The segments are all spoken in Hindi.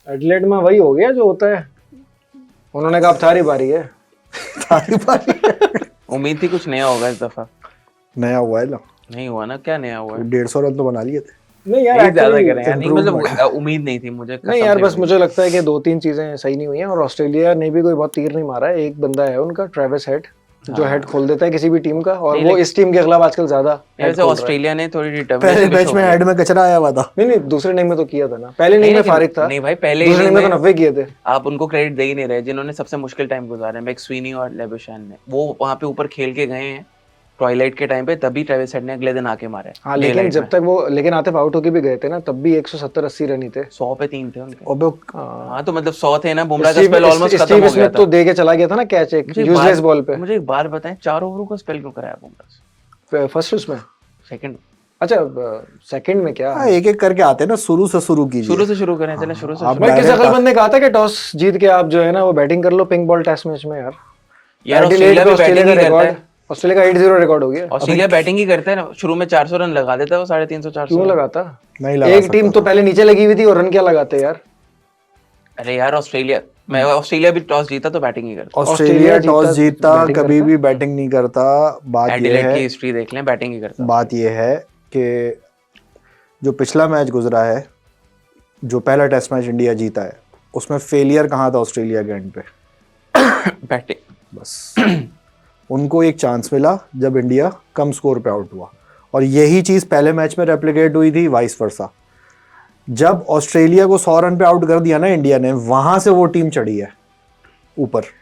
एडिलेड में वही हो गया जो होता है, उन्होंने कहा अब थारी बारी है। थारी बारी उम्मीद थी कुछ नया होगा इस दफा, नया हुआ है ना, नहीं हुआ ना। क्या नया हुआ है? 150 रन तो बना लिए थे। नहीं यार नहीं ज्यादा actually करें यार, नहीं मतलब उम्मीद नहीं थी मुझे नहीं यार, बस मुझे लगता है कि 2-3 चीजें सही नहीं हुई हैं और ऑस्ट्रेलिया ने भी कोई बहुत तीर नहीं मारा है। एक बंदा है उनका ट्रेविस हेड जो हेड खोल देता है किसी भी टीम का, और वो इस टीम के खिलाफ आजकल ज्यादा हेड खोल रहा है। ऑस्ट्रेलिया ने थोड़ी पहले डिटर्मिनेशन मैच में हेड में कचरा आया हुआ था। नहीं दूसरे इनिंग में तो किया था ना, पहले इनिंग में फारिग था। नहीं भाई, पहले दूसरे इनिंग में तो 90 किए थे। आप उनको क्रेडिट दे ही नहीं रहे जिन्होंने सबसे मुश्किल टाइम गुजारा है, मैक्सवीनी और लेबुशैन ने। वो वहां पे ऊपर खेल के गए हैं ट्वाइलाइट के टाइम पे, तभी ट्रेविस हेड ने अगले दिन आके मारे। हाँ लेकिन जब तक वो लेकिन आतिफ आउट होके भी गए थे ना, तब भी 170-80 रन ही थे। 100 पे 3 थे उनके। अबे हाँ तो मतलब 100 थे ना, बुमराह का स्पेल ऑलमोस्ट खत्म हो गया था। तो दे के चला गया था ना कैच एक यूजलेस बॉल पे। मुझे एक बार बताएं, 4 ओवरों का स्पेल क्यों कराया बुमराह? फर्स्ट उसमें, सेकंड, अच्छा सेकंड में क्या? एक एक करके आते हैं ना, शुरू से शुरू कीजिए। शुरू से शुरू करें, चलें शुरू से। भाई किस अकलमंद ने कहा था कि टॉस जीत के आप जो है ना वो बैटिंग कर लो पिंक बॉल टेस्ट मैच में? यार ऑस्ट्रेलिया भी बैटिंग ही करता है। ऑस्ट्रेलिया का 8-0 रिकॉर्ड हो गया। ऑस्ट्रेलिया बैटिंग ही करता है ना, शुरू में 400 रन लगा देता है वो, 350-400। क्यों लगाता? नहीं लगा एक टीम तो पहले नीचे लगी हुई थी और रन क्या लगाते यार। अरे यार ऑस्ट्रेलिया भी टॉस जीता तो बैटिंग ही करता। ऑस्ट्रेलिया टॉस जीता कभी भी बैटिंग नहीं करता। बात ये एडिलेड है, की हिस्ट्री देख लें, बैटिंग ही करता। बात ये है कि जो पिछला मैच गुजरा है, जो पहला टेस्ट मैच इंडिया जीता है, उसमें फेलियर कहाँ था ऑस्ट्रेलिया के एंड पे? बैटिंग। बस उनको एक चांस मिला जब इंडिया कम स्कोर पे आउट हुआ, और यही चीज पहले मैच में रेप्लिकेट हुई थी वाइस वर्सा। जब ऑस्ट्रेलिया को 100 रन पे आउट कर दिया ना इंडिया ने, वहां से वो टीम चढ़ी है ऊपर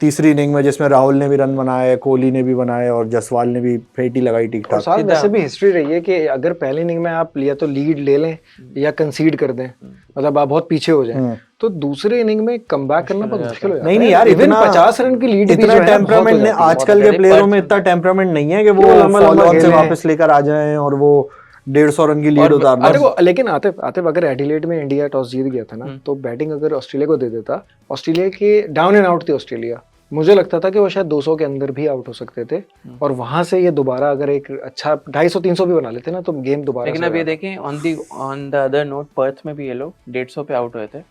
तीसरी इनिंग में, जिसमें राहुल ने भी रन बनाए, कोहली ने भी बनाए और जसवाल ने भी फेटी लगाई ठीक ठाक। साथ वैसे भी हिस्ट्री रही है कि अगर पहले इनिंग में आप या तो लीड ले लें या कंसीड कर दें, मतलब आप बहुत पीछे हो जाएं, तो दूसरे इनिंग में कमबैक करना बहुत मुश्किल हो जाता है। नहीं यार, इतना 50 रन की लीड इतना टेम्परामेंट नहीं, आजकल के प्लेयरों में इतना टेम्परामेंट नहीं है कि वो फॉलो ऑन से वापस लेकर आ जाएं और वो 150 रन की लीड उतारना। लेकिन आतिफ अगर एडिलेड में इंडिया टॉस जीत गया था ना, तो बैटिंग अगर ऑस्ट्रेलिया को दे देता, ऑस्ट्रेलिया के डाउन एंड आउट थी ऑस्ट्रेलिया, मुझे लगता था कि वो शायद 200 के अंदर भी आउट हो सकते थे, और वहां से ये दोबारा अगर एक अच्छा 250-300 भी बना लेते ना, तो गेम दोबारा। लेकिन अब ये देखें on the other note, Perth में भी ये लोग 150 पे आउट हुए थे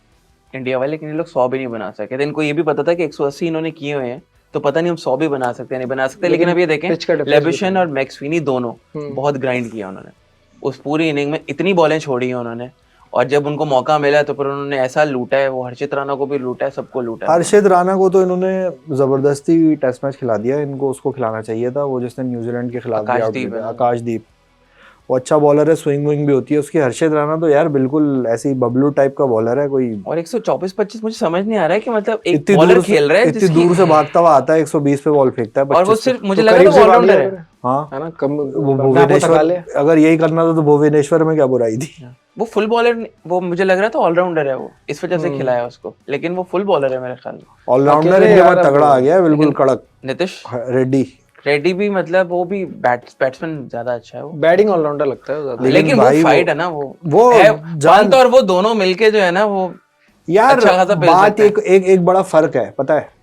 इंडिया वाले, लेकिन ये लोग 100 भी नहीं बना सके थे। इनको ये भी पता था कि 180 इन्होंने किए हुए हैं, तो पता नहीं हम 100 भी बना सकते हैं, नहीं बना सकते। लेकिन अब ये देखें, लेबुशैन और मैक्सवीनी दोनों बहुत ग्राइंड किया उन्होंने उस पूरी इनिंग में, इतनी बॉलें छोड़ी हैं उन्होंने, और जब उनको मौका मिला तो फिर उन्होंने ऐसा लूटा है, वो हर्षित राणा को भी लूटा है, सबको लूटा है। हर्षित राणा को तो इन्होंने जबरदस्ती टेस्ट मैच खिला दिया, इनको उसको खिलाना चाहिए था, वो जिसने न्यूजीलैंड के खिलाफ आकाशदीप। वो अच्छा बॉलर है, स्विंग विंग भी होती है उसकी। हर्षित राणा तो यार बिल्कुल ऐसी बबलू टाइप का बॉलर है कोई। और 124-25 मुझे समझ नहीं आ रहा है कि मतलब एक बॉलर खेल रहा है इतनी दूर से भागता हुआ आता है, 120 पे बॉल फेंकता है, और वो सिर्फ मुझे लगा था ऑलराउंडर है। हाँ है ना, वो भुवनेश्वर, अगर यही करना था तो भुवनेश्वर में क्या बुराई थी? वो फुल बॉलर, वो मुझे लग रहा था ऑलराउंडर है, वो इस वजह से खिलाया उसको, लेकिन वो फुल बॉलर है मेरे ख्याल में। ऑलराउंडर इनके बाद तगड़ा आ गया बिल्कुल कड़क। नीतीश रेड्डी भी मतलब वो भी बैट्समैन ज्यादा अच्छा है, वो बैटिंग ऑलराउंडर लगता है ज्यादा। लेकिन वो फाइट है ना, वो पंत और वो दोनों मिलके जो है ना, वो यार अच्छा बात एक बड़ा फर्क है पता है।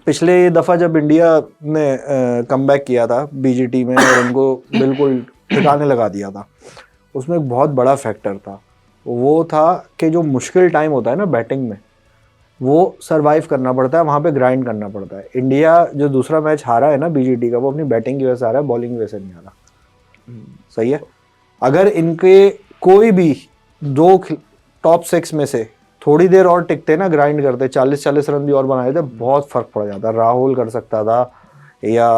पिछले दफा जब इंडिया ने कमबैक किया था बीजीटी में और उनको बिल्कुल ठिकाने लगा दिया था, उसमें एक बहुत बड़ा फैक्टर था, वो था कि जो मुश्किल टाइम होता है ना बैटिंग में, वो सरवाइव करना पड़ता है, वहाँ पे ग्राइंड करना पड़ता है। इंडिया जो दूसरा मैच हारा है ना बीजीटी का, वो अपनी बैटिंग की वजह से हारा है, बॉलिंग की वजह से नहीं हारा। सही है, अगर इनके कोई भी 2 टॉप 6 में से थोड़ी देर और टिकते ना, ग्राइंड करते, 40-40 रन भी और बनाए थे, बहुत फर्क पड़ जाता। राहुल कर सकता था या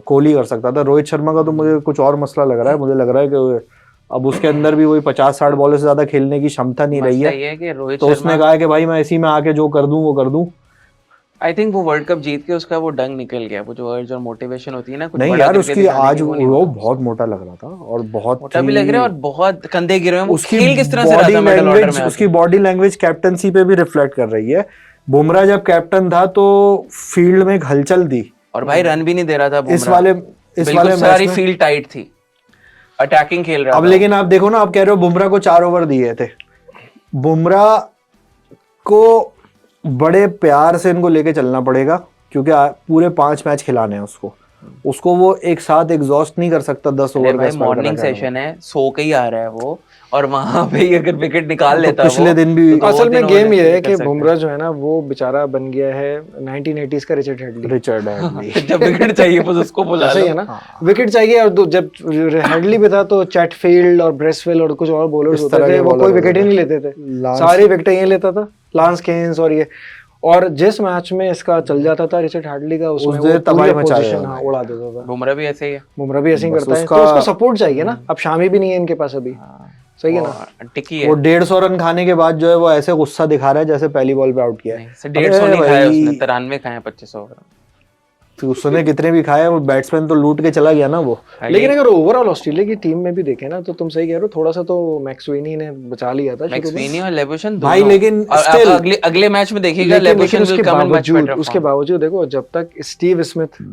कोहली कर सकता था। रोहित शर्मा का तो मुझे कुछ और मसला लग रहा है, मुझे लग रहा है कि अब उसके अंदर भी वही 50-60 बॉल से ज्यादा खेलने की क्षमता नहीं रही है, तो उसने कहा कि भाई मैं इसी में आके जो कर दूं वो कर दूं। आई थिंक वो वर्ल्ड कप जीत के उसका वो डंग निकल गया, वो जो अर्ज और मोटिवेशन होती है ना, कुछ नहीं यार उसकी आज वो बहुत मोटा लग रहा था, और बहुत मोटा भी लग रहा है और बहुत कंधे गिरे हुए हैं। उसकी खेल किस तरह से रहा था मिडिल ऑर्डर में, उसकी बॉडी लैंग्वेज कैप्टनसी पे भी रिफ्लेक्ट कर रही है। बुमराह जब कैप्टन था तो फील्ड में एक हलचल थी, और भाई रन भी नहीं दे रहा था बुमराह। इस वाले सारी फील्ड टाइट थी, अटैकिंग खेल रहा था। अब लेकिन आप देखो ना, आप कह रहे हो बुमराह को 4 ओवर दिए थे, बुमराह को बड़े प्यार से इनको लेके चलना पड़ेगा, क्योंकि पूरे 5 मैच खिलाने हैं उसको। उसको वो एक साथ एग्जॉस्ट नहीं कर सकता 10 ओवर भाई मॉर्निंग सेशन है, सो के ही आ रहा है वो, और वहां पे ही अगर विकेट निकाल लेता पिछले दिन भी तो असल में गेम ये है कि सकते बुमराह जो है ना वो बेचारा बन गया है 1980s का रिचर्ड हेडली। रिचर्ड हेडली जब विकेट चाहिए बस उसको बुला सही है ना, विकेट चाहिए। और जब हेडली पे था तो चैटफील्ड और ब्रेसवेल और कुछ और बॉलर्स इस होते तरह थे, के वो bowler कोई होते विकेट ही थे। नहीं लेते थे, लांस- सारी विकेटें ये लेता था, लांस केन्स और ये। और जिस मैच में इसका चल जाता था रिचर्ड हेडली का, उसमें दिन वो तबाही पूरी मचा पोजीशन देता था। उड़ा देता था। बुमराह भी ऐसे ही है, बुमराह भी ऐसे ही बस करता है, उसका- तो उसको सपोर्ट चाहिए ना। अब शामी भी नहीं है इनके पास अभी, सही है ना। टिकी वो है। 150 रन खाने के बाद जो है वो ऐसे गुस्सा दिखा रहा है जैसे पहली बॉल पे आउट किया है। 150 नहीं खाया उसने, 93 खाए 25 ओवर। तो उसने कितने भी खाए, वो बैट्समैन तो लूट के चला गया ना वो। लेकिन अगर ओवरऑल ऑस्ट्रेलिया की टीम में भी देखें ना, तो तुम सही कह रहे हो, थोड़ा सा तो मैक्सवेनी ने बचा लिया था शुरू में। मैक्सवेनी और लेबुशन भाई दोनों। लेकिन और still- अगले अगले मैच में देखिएगा लेकिन लेबुशन उसके विल कम इन मच बावजूद, बेटर उसके बावजूद देखो, जब तक स्टीव स्मिथ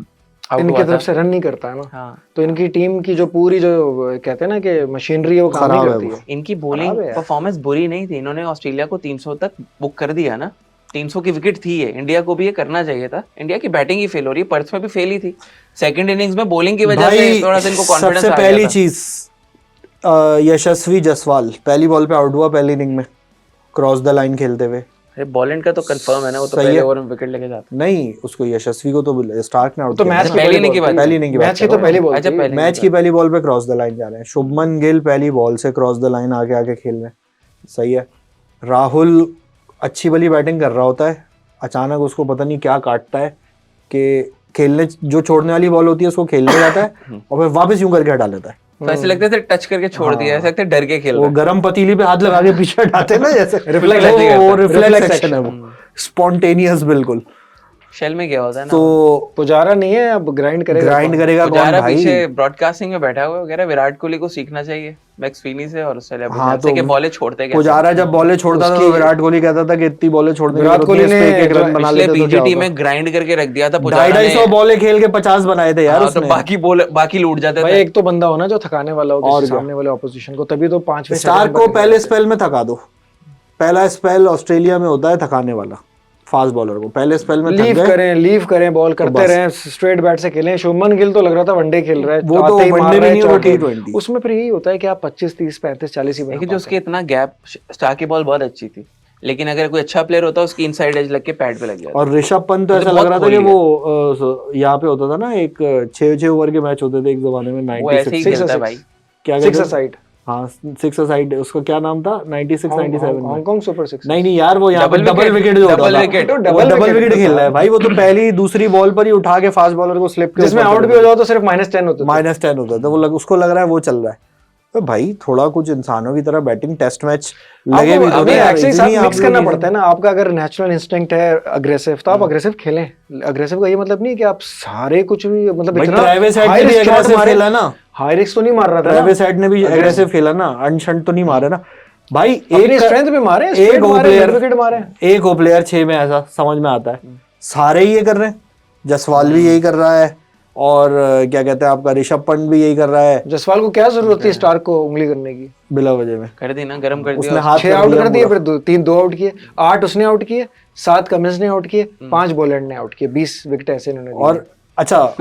इनकी तरफ से रन नहीं करता है ना, हाँ। तो इनकी टीम की जो पूरी जो कहते हैं ना कि मशीनरी है वो काम नहीं खराब है करती वो। है। इनकी बॉलिंग खराब है यार। परफॉर्मेंस बुरी नहीं थी, इन्होंने ऑस्ट्रेलिया को 300 तक बुक कर दिया ना, 300 की विकेट थी ये, इंडिया को भी ये करना चाहिए था। इंडिया की बैटिंग ही फेल हो रही है, पर्थ में भी फेल ही थी, सेकंड इनिंग्स में बॉलिंग की वजह से थोड़ा सा इनको कॉन्फिडेंस सबसे आ पहली गया था। चीज यशस्वी जायसवाल पहली बॉल पे आउट हुआ पहली इनिंग में, क्रॉस द लाइन खेलते हुए। अरे बॉलिंग का तो कंफर्म है ना, वो तो सही पहले है। ओवर में विकेट लेके जाता नहीं, उसको यशस्वी को तो स्टार्क ने आउट तो किया मैच था की ना। पहली पहली इनिंग की बॉल बात पहली इनिंग की मैच बात की कर तो रहा पहली हूँ। बॉल अच्छा, थी। पहले मैच की पहली बॉल पे क्रॉस द लाइन जा रहे हैं, शुभमन गिल पहली बॉल से क्रॉस द लाइन आगे आगे खेल रहे हैं। सही है। राहुल अच्छी भली बैटिंग कर रहा होता है, अचानक उसको पता नहीं क्या काटता है कि खेलने जो छोड़ने वाली बॉल होती है उसको खेलने जाता है और फिर वापस यूं करके हटा लेता है। तो ऐसे लगते थे टच करके छोड़ दिया, ऐसे लगते डर के खेल वो रहा है। गरम पतीली पे हाथ लगा के पीछे हटाते हैं ना जैसे Reflex वो- ऐसे ही वो करता है। रिफ्लेक्स Reflex एक्शन है, action। वो स्पॉन्टेनियस बिल्कुल। शेल में क्या होता है ना, तो पुजारा नहीं है, अब ग्राइंड करेगा ग्राइंड कौन? करेगा कौन पुजारा भाई? पीछे ब्रॉडकास्टिंग में बैठा हुआ है, कह रहा है विराट कोहली को सीखना चाहिए मैक्सवेनी से और उससे हाँ, से तो कि बॉलें छोड़ते कैसे। पुजारा जब बॉलें छोड़ता था तो विराट कोहली कहता था कि इतनी बॉलें छोड़ने की विराट जरूरत नहीं है, कोहली इस पे ने एक रन जो बना पिछले लेते तो क्या बीजीटी होगा। में ग्राइंड करके रख दिया था पुजारा 250 ने। बॉलें खेल के 50 बनाए थे यार हाँ, तो उसने। बाकी लूट जाते भाई थे। एक तो बंदा हो ना जो थकाने वाला हो और किसी क्या? सामने वाले ऑपोजिशन को, तभी तो 5वें स्टार्क को पहले स्पेल में थका दो। पहला स्पेल ऑस्ट्रेलिया में होता है थकाने वाला, फास्ट बॉलर को पहले स्पेल में थक गए। लीव करें बॉल करते बस। रहें, स्ट्रेट बैट से खेलें। शुभमन गिल तो लग रहा था वनडे खेल रहा है, वो तो आते ही मार वनडे भी रहा है नहीं, वो चौके। T20। उसमें फिर यही होता है कि आप 25 30 35 40 ही बना लेकिन जो पाते उसके इतना गैप, स्टार की बॉल बहुत अच्छी थी, लेकिन अगर कोई अच्छा प्लेयर होता उसकी इनसाइड एज लग के पैड पे लग जाता। और ऋषभ पंत तो मतलब ऐसा लग बहुत रहा था खोल कि गया। वो यहाँ पे होता था ना, एक 6-6 ओवर के मैच होते थे एक जमाने में, वो ऐसे ही 96 खेलता है भाई। क्या हैं। कहते 6 हैं? साइड हाँ 6 साइड, उसका क्या नाम था 96 97 में? Hong Kong super 6। नहीं यार, वो यहाँ पे Double डबल wicket, विकेट जो होता double था, wicket। वो double डबल wicket विकेट खेल रहा है था। भाई। वो तो पहली दूसरी बॉल पर ही उठा के फास्ट बॉलर को स्लिप के जिसमें आउट भी हो जाओ तो सिर्फ -10 होते थे। -10 होता था। वो उसको लग रहा है वो चल रहा है। तो भाई थोड़ा कुछ इंसानों की तरह बैटिंग टेस्ट मैच लगे भी तो अभी नहीं यार, एक्चुअली इतनी आप मिक्स लोग करना ये- पड़ता है ना। आपका अगर नेचुरल इंस्टिंक्ट है अग्रेसिव, तो आप अग्रेसिव खेलें। अग्रेसिव का ये मतलब नहीं कि आप सारे कुछ भी, मतलब भाई इतना ट्रेविस हेड high ने भी risk shot aggressive मारे। खेला ना। हाई रिस्क तो नहीं मार रहा था ना। ट्रेविस हेड ने भी एग्रेसिव खेला ना, अनशंट तो नहीं मारे ना भाई। अपनी स्ट्रेंथ पे मारे, एक स्ट्रेट ओ मारे, प्लेयर, विकेट मारे। एक ओ प्लेयर 6 में, ऐसा समझ में आता है। सारे ही ये कर रहे हैं, जायसवाल भी यही कर रहा है, और क्या कहते हैं आपका ऋषभ पंत भी यही कर रहा है, जसवाल को क्या जरूरत थी स्टार्क को उंगली करने की? बिला वजह में कर दी ना, गरम कर उसने दिया। हाथ 6 आउट दिया कर दिए, पूरा। फिर 2 आउट किए, 8 उसने आउट किए, 7 कमिंस ने आउट किए, 5 बॉलर ने आउट किए, 20 विकेट ऐसे इन्होंने दिए। और अच्छा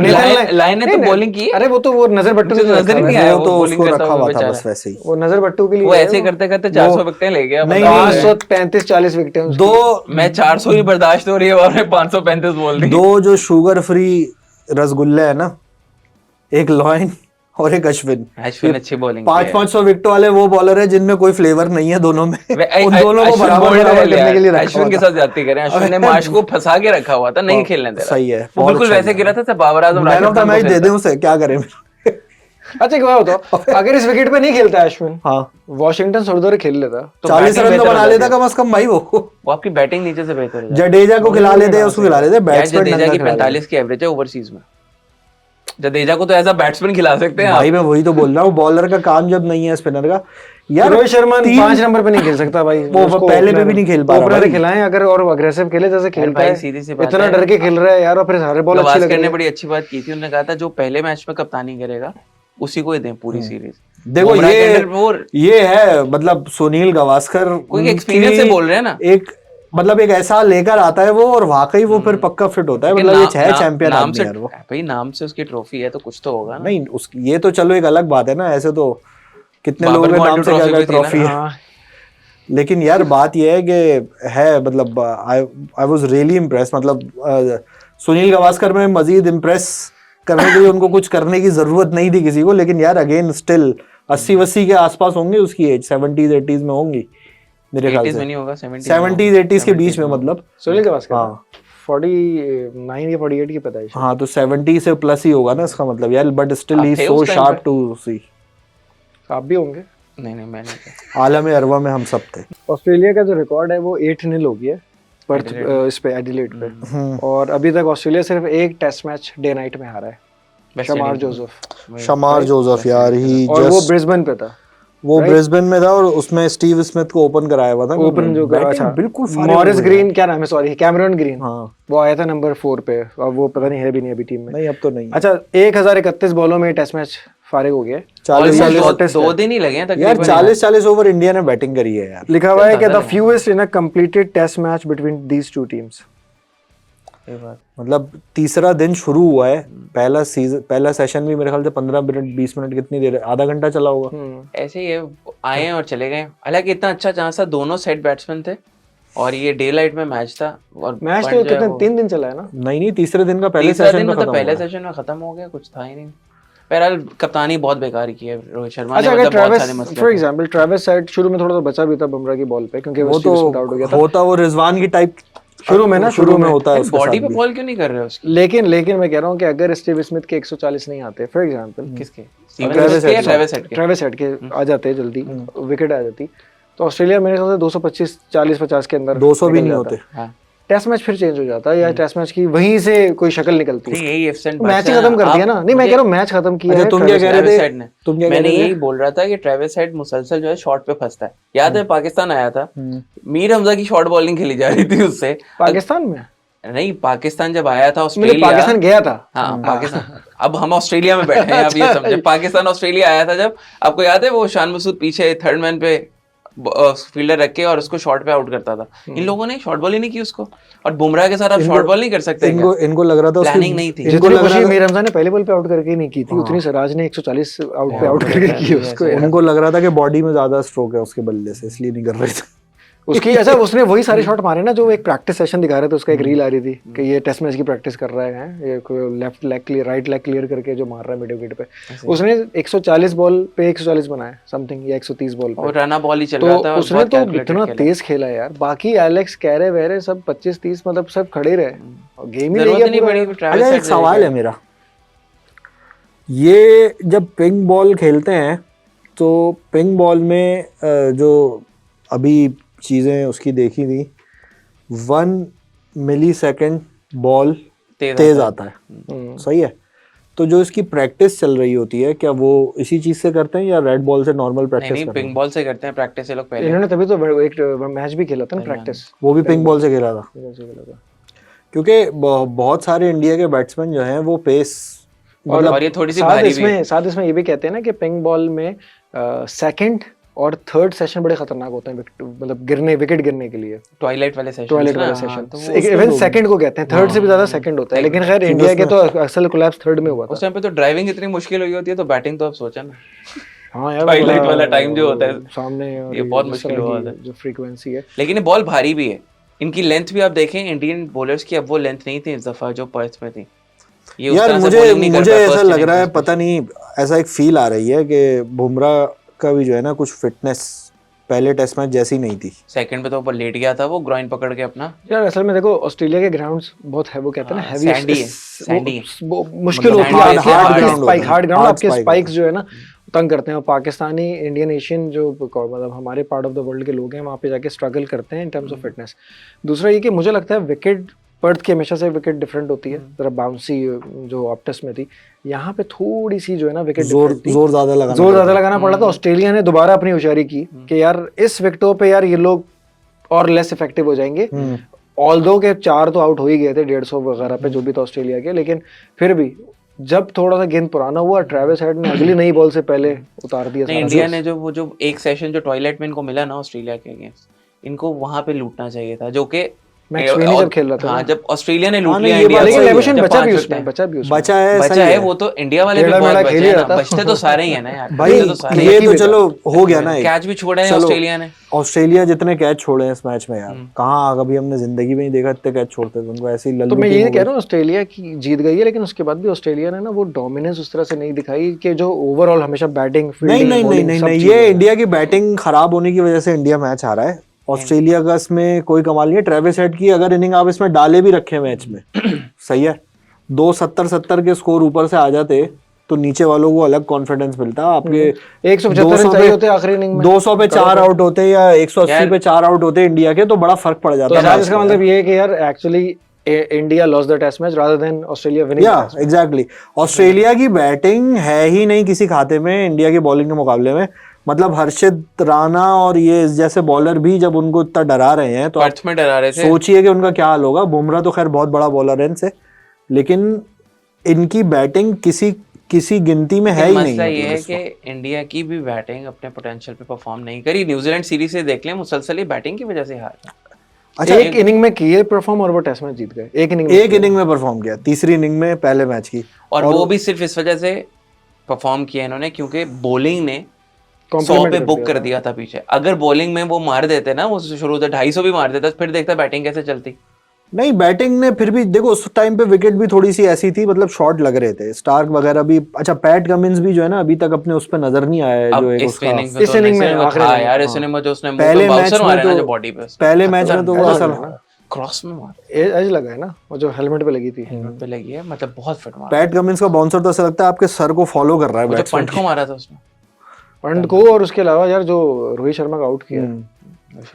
लाइन ने तो बॉलिंग की है। अरे वो तो वो नजर बट्टू मुझे के लिए नजर ही रखा नहीं हुआ है। आया वो तो bowling उसको करता रखा हुआ हुआ था बेचारा। बस वैसे ही। वो नजर बट्टू के लिए वो है ऐसे ही करते करते 400 विकेटें ले गया। नहीं, 535 40 विकेटें उसकी। दो मैं 400 ही बर्दाश्त हो रही है और 535 बोल दी। दो जो शुगर फ्री रसगुल्ले है ना, एक लॉयन और एक अश्विन, अश्विन अच्छी बॉलिंग 500-500 विकेटों वाले वो बॉलर है जिनमें कोई फ्लेवर नहीं है दोनों में। उन दोनों को अश्विन बराबर bold बराबर है करने के लिए यार। रखा अश्विन हुआ के था। साथ जाती करें, अश्विन ने मार्श को फंसा के रखा हुआ था, नहीं खेलने दे रहा। सही है, वो बहुत बिल्कुल अच्छा वैसे किया। गिरा था Babar Azam man of the match दे राशिद दे उसे, क्या करें। अच्छा क्या होता अगर इस विकेट पे नहीं खेलता अश्विन, हाँ वॉशिंगटन थोड़ी देर खेल लेता। तो 40 batting रन तो बेहतर बना हो लेता जाती है। कम से कम भाई। वो वो आपकी बैटिंग नीचे से बेहतर है। जडेजा को खिला लेते, उसको खिला लेते, यार बैट्समैन जडेजा ढंग की का खिला लेते। 45 की एवरेज है ओवरसीज में। जडेजा को तो एज अ बैट्समैन खिला सकते हैं भाई मैं वही तो बोल रहा हूँ, बॉलर का काम जब नहीं है स्पिनर का यार। रोहित शर्मा 5 तीन नंबर पे नहीं खेल सकता भाई। वो उसको पहले पे भी नहीं खेल पा रहा ओपनर भाई। खिलाएं अगर, और अग्रेसिव खेले जैसे खेलता भाई है, सीधी सी बात इतना है। डर के खेल रहा है यार, और फिर सारे बॉल अच्छी लग गावस्कर रही ने है। बड़ी अच्छी बात की थी, उन्होंने कहा था जो पहले मैच में कप्तानी करेगा उसी को ही दें पूरी सीरीज। देखो बुमराह के अंदर वो ये है मतलब सुनील गावस्कर कोई एक्सपीरियंस से बोल रहे हैं ना। एक मतलब एक ऐसा लेकर आता है वो, और वाकई वो फिर पक्का फिट होता है। लेकिन मतलब ये नाम- है नाम- चैंपियन नाम आदमी से यार वो। भाई नाम से उसकी ट्रॉफी है तो कुछ तो होगा ना। नहीं उस ये तो चलो एक अलग बात है ना, ऐसे तो कितने बाबर लोगों के मोहम्मद नाम से क्या ट्रॉफी क्या भी थी ना। ट्रॉफी है। हाँ लेकिन यार बात यह है कि है मतलब आई वाज रियली इम्प्रेस। मतलब सुनील गावस्कर में मजीद इम्प्रेस करने के लिए उनको कुछ करने की जरूरत नहीं थी किसी को। लेकिन यार अगेन स्टिल 80-80 के आसपास होंगे उसकी एज, 70s-80s में होंगी मेरे ख्याल 80s में से, नहीं होगा, 70s 70s-80s के बीच में मतलब। सुनील गावस्कर हाँ 49 या 48 की पैदाइश है। हाँ तो 70 से प्लस ही होगा ना इसका मतलब यार। बट स्टिल आप ही थे सो उस time शार्प पे? टू सी। आप भी होंगे। नहीं मैं नहीं था। आलम अरवा में हम सब थे। ऑस्ट्रेलिया का जो रिकॉर्ड है वो 8-0 हो गया है पर्थ Adelaide इस पे एडिलेड पे। और अभी तक ऑस्ट्रेलिया सिर्फ एक टेस्ट मैच डे नाइट में हारा है, west Shamar Indies Joseph. Shamar Joseph यार ही और वो जस्ट, ब्रिस्बेन पे था, वो right? ब्रिस्बेन में था और उसमें स्टीव स्मिथ को ओपन कराया हुआ था ना। ओपन जो बैटिंग अच्छा बिल्कुल फारे मॉरिस हो गई ग्रीन, क्या नाम है, सॉरी कैमरन ग्रीन, हाँ वो आया था नंबर 4 पे। अब वो पता नहीं है भी नहीं अभी टीम में। नहीं अब तो नहीं है। अच्छा 1031 बॉलों में टेस्ट मैच फारिग हो गया। 40 दो दिन ही लगे हैं यार तकरीबन। 40 ओवर इंडिया ने बैटिंग करी है यार। लिखा हुआ है कि ज्यादा the fewest in a completed test match between these two teams. ये बात। मतलब तीसरा दिन शुरू हुआ है, पहला सेशन भी मेरे ख्याल से 15 मिनट 20 मिनट कितनी देर, आधा घंटा चला होगा। ऐसे ही है, आए हैं और चले गए। हालांकि इतना अच्छा चांस था, दोनों सेट बैट्समैन थे और ये डे लाइट में मैच था। और मैच point तो जो है कितने वो- 3 दिन चला है ना। नहीं तीसरे दिन का पहले तीसरा सेशन दिन में मतलब खत्म पहले हुआ है। सेशन में खत्म हो गया, कुछ था ही नहीं। बहरहाल कप्तानी बहुत बेकार की है रोहित शर्मा ने, अच्छा अगर मतलब बहुत सारे ट्रेविस मसले फॉर थे। एग्जांपल ट्रेविस साइड शुरू में थोड़ा सा बचा भी था बुमराह की बॉल पे, क्योंकि वो स्टीव स्मिथ आउट हो गया तो था होता वो रिजवान की टाइप शुरू में ना, शुरू में होता है उसके बॉडी साथ पे भी। बॉल क्यों नहीं कर रहे हो उसकी? लेकिन मैं कह रहा हूँ कि अगर स्टीव स्मिथ के 140 नहीं आते फॉर एग्जांपल, किसके? स्टीवन ट्रेविस स्मिथ के या हेड ट्रेविस हेड के? ट्रेविस हेड के आ जाते जल्दी, विकेट आ जाती, तो ऑस्ट्रेलिया मेरे ख्याल से 225 40-50 के अंदर 200 भी निकल नहीं जाता। होते। हाँ टेस्ट मैच फिर चेंज हो जाता है, या टेस्ट मैच की वहीं से कोई शक्ल निकलती ठीक है। है, यही एब्सेंट मैच ही खत्म कर दिया ना। नहीं मैं कह रहा हूँ मैच खत्म किया अच्छा, है तुम क्या ट्रेविस कह हेड। रहे थे? ट्रेविस हेड ने। तुम क्या कह मैंने रहे थे? यही बोल रहा था कि ट्रेविस हेड मुसलसल जो है शॉट पे फंसता है। याद है पाकिस्तान आया था, मीर हमजा की शॉर्ट बॉलिंग खेली जा रही थी उससे। पाकिस्तान में नहीं, पाकिस्तान जब आया था मतलब ऑस्ट्रेलिया, पाकिस्तान गया था। हाँ पाकिस्तान। अब हम ऑस्ट्रेलिया में बैठे हैं, आप ये समझे। पाकिस्तान ऑस्ट्रेलिया आया था जब, आपको याद है वो शान मसूद पीछे थर्ड मैन पे फील्डर रख के और उसको शॉट पे आउट करता था। इन लोगों ने शॉट बॉल ही नहीं की उसको। और बुमराह के साथ आप शॉट बॉल नहीं कर सकते क्या? इनको लग रहा था उसकी प्लानिंग नहीं थी। इनको जितनी लग खुशी रहा था मीर हमजा ने पहले बॉल पे आउट करके नहीं की थी, उतनी सिराज ने 140 आउट पे आउट करके की उसको यार। उनको लग रहा था कि बॉडी में ज्यादा स्ट्रोक है उसके बल्ले से, इसलिए नहीं कर रहे थे। उसकी अच्छा उसने वही सारे शॉट मारे ना जो एक प्रैक्टिस सेशन दिखा रहे थे, उसका एक रील आ रही थी कि ये टेस्ट मैच की प्रैक्टिस कर रहे हैं, ये left leg clear right leg clear करके जो मार रहा है मिड विकेट पे। उसने 140 बॉल पे 140 बनाए समथिंग, या 130 बॉल पे। और रना बॉल ही चल तो रहा था और उसने बहुत तो calculated इतना खेला। तेज खेला यार। बाकी एलेक्स कैरे वेरे सब 25-30 मतलब सब खड़े रहे और गेम ही जरूरत नहीं नहीं पड़ी गया। ट्रेविस अच्छा हेड एक सवाल है मेरा, ये जब पिंक बॉल खेलते हैं तो पिंक बॉल में जो अभी चीजें उसकी देखी थी, 1 मिलीसेकंड बॉल तेज आता है, सही है। तो जो इसकी प्रैक्टिस चल रही होती है, क्या वो इसी चीज से करते हैं या रेड बॉल से नॉर्मल नहीं प्रैक्टिस नहीं, करते पिंक हम्म। हैं? बॉल से करते हैं प्रैक्टिस ये लोग पहले। इन्होंने तभी तो एक मैच भी खेला था ना प्रैक्टिस, वो भी पिंक बॉल से खेला था, क्योंकि बहुत सारे इंडिया के बैट्समैन जो हैं वो पेस और ये थोड़ी सी भारी भी है। साथ इसमें ये भी कहते हैं ना कि पिंक बॉल में सेकंड और थर्ड सेशन बड़े खतरनाक होते हैं मतलब विकेट गिरने के लिए। ट्वाइलाइट वाले सेशन, टॉयलेट वाले सेशन इवन सेकंड को कहते हैं, थर्ड से भी ज्यादा सेकंड होता है। लेकिन खैर इंडिया के तो असल कोलैप्स थर्ड में हुआ था उस टाइम पे तो ड्राइविंग इतनी मुश्किल हुई होती है, तो बैटिंग तो आप सोचा ना। हाँ यार, ट्वाइलाइट वाला टाइम जो होता है सामने और ये बहुत जिस मुश्किल तरह हुआ की था। जो फ्रीक्वेंसी है। लेकिन ये बॉल भारी भी है, इनकी लेंथ भी आप देखें इंडियन बॉलर्स की, अब वो लेंथ नहीं थी इस दफा जो पर्थ में थी। ये उस यार तरह से मुझे bowling नहीं कर मुझे पाए ऐसा first लग innings रहा है, में। पता नहीं ऐसा एक फील आ रही है कि बुमराह का भी जो है ना कुछ फिटनेस पहले टेस्ट मैच जैसी नहीं थी। सेकंड पे तो ऊपर लेट गया था वो, ग्राइन पकड़ के अपना। यार असल में देखो ऑस्ट्रेलिया के ग्राउंड्स बहुत है, वो कहते हैं ना हाँ, हैवी sandy है, sandy है। मुश्किल मतलब होती है hard- आपकी hard आपकी ground स्पाइक, होता है, हार्ड ग्राउंड, hard आपके spike स्पाइक्स होता जो है ना तंग करते हैं। और पाकिस्तानी इंडियन एशियन जो मतलब हमारे पार्ट ऑफ द वर्ल्ड के लोग हैं वहाँ पे जाके स्ट्रगल करते हैं इन टर्म्स ऑफ फिटनेस। दूसरा ये कि मुझे लगता है विकेट पर्थ की हमेशा से विकेट डिफरेंट होती है, जरा बाउंसी जो ऑप्टस में थी, यहाँ पे थोड़ी सी जो है ना विकेट जोर ज्यादा लगाना पड़ा था। ऑस्ट्रेलिया ने दोबारा अपनी होशियारी की कि यार इस विकेटों पे यार ये लोग और लेस इफेक्टिव हो जाएंगे। ऑल्दो के 4 तो आउट हो ही गए थे 150 वगैरह पे जो भी था ऑस्ट्रेलिया के, लेकिन फिर भी जब थोड़ा सा गेंद पुराना हुआ ट्रेविस हेड ने अगली नई बॉल से पहले उतार दिया नहीं, सारा। इंडिया ने जो एक सेशन जो टॉयलेट में इनको मिला ना ऑस्ट्रेलिया के अगेंस्ट, इनको वहां पे लूटना चाहिए था, जो कि मैक्स स्विनी जब खेल रहा था हाँ, ना। जब ऑस्ट्रेलिया ने लूट हाँ, लिया नहीं, ये इंडिया बात को, सही है। लेकिन जब बचा 5 भी विकेट उसमें, बचा भी उसमें। बचा है, बचा सही है, वो तो इंडिया वाले भी टेढ़ा बहुत मेढ़ा बचे खेल ही हैं ना, रहा था। बचते तो सारे ही है ना यार, भाई बचते तो सारे ये एक ही तो बचा। चलो हो गया ना एक। कैच भी छोड़े हैं चलो, ऑस्ट्रेलिया ने। ऑस्ट्रेलिया जितने कैच छोड़े हैं इस मैच में यार, कहाँ कभी हमने जिंदगी में नहीं देखा इतने कैच छोड़ते थे, उनको ऐसे ही तो लल्लू मैं टीम ये हो कह गई। रहा हूँ ऑस्ट्रेलिया की जीत गई है, लेकिन उसके बाद भी ऑस्ट्रेलिया ने ना वो डोमिनेंस उस तरह से नहीं दिखाई कि जो ओवरऑल हमेशा बैटिंग नहीं फील्डिंग नहीं नहीं बॉलिंग नहीं सब नहीं, चीज़ ये है। इंडिया की बैटिंग खराब होने की वजह से इंडिया मैच हारा है। ऑस्ट्रेलिया का इसमें कोई कमाल नहीं है। ट्रेविस हेड की अगर इनिंग आप इसमें डाले भी रखे मैच में, सही है, 270 के स्कोर ऊपर से आ जाते तो नीचे वालों को अलग कॉन्फिडेंस मिलता। आपके 175 रन चाहिए होते आखिरी इनिंग में, 200 पे 4 आउट होते या 180 यार, पे 4 आउट होते इंडिया के, तो बड़ा फर्क पड़ तो जाता शायद मैच इसका में। मतलब ये है कि यार actually India lost the test match rather than Australia winning या एग्जैक्टली, ऑस्ट्रेलिया की बैटिंग है ही नहीं किसी खाते में इंडिया की बॉलिंग के मुकाबले में। मतलब हर्षित राणा और ये जैसे बॉलर भी जब उनको इतना डरा रहे हैं तो आप पर्थ में डरा रहे थे। सोचिए कि उनका क्या हाल होगा। बुमराह तो खैर बहुत बड़ा बॉलर है इनसे, लेकिन इनकी बैटिंग किसी गिनती में है ही नहीं। मसला ये मतलब है इसको। कि इंडिया की भी बैटिंग अपने पोटेंशियल पे परफॉर्म नहीं करी। न्यूजीलैंड सीरीज से देख लें, मुसलसल ही बैटिंग की वजह से हार गए। अच्छा, एक इनिंग में किए परफॉर्म और वो टेस्ट मैच जीत गए। एक इनिंग में परफॉर्म किया, तीसरी इनिंग में पहले मैच की, और वो भी सिर्फ इस वजह से परफॉर्म किया इन्होंने क्योंकि बॉलिंग ने 100 कॉम्प्लीमेंट पे बुक कर दिया था पीछे। अगर बॉलिंग में वो मार देते ना, वो शुरू से 250 भी मार देता, फिर देखता बैटिंग कैसे चलती। नहीं, बैटिंग ने फिर भी देखो उस टाइम पे विकेट भी थोड़ी सी ऐसी थी, मतलब शॉट लग रहे थे, स्टार्क वगैरह भी। अच्छा, पैट कमिंस भी जो है ना अभी तक अपने उस पर नजर नहीं आया है, जो एक उसका इस इनिंग में आखिरी हाँ में, यार, इस इनिंग में जो उसने पहले मैच बाउंसर में मारा ना, तो जो बॉडी पे पहले मैच में तो वो ऐसा असल क्रॉस में मारा, एज लगा है ना, वो जो हेलमेट पे लगी थी। पे लगी है, मतलब बहुत फिट मारा। पैट कमिंस का बाउंसर तो ऐसा लगता है आपके सर को फॉलो कर रहा है वो जो बैट्समैन पंट को मारा था उसने, पंत को, और उसके अलावा यार जो रोहित शर्मा का आउट किया,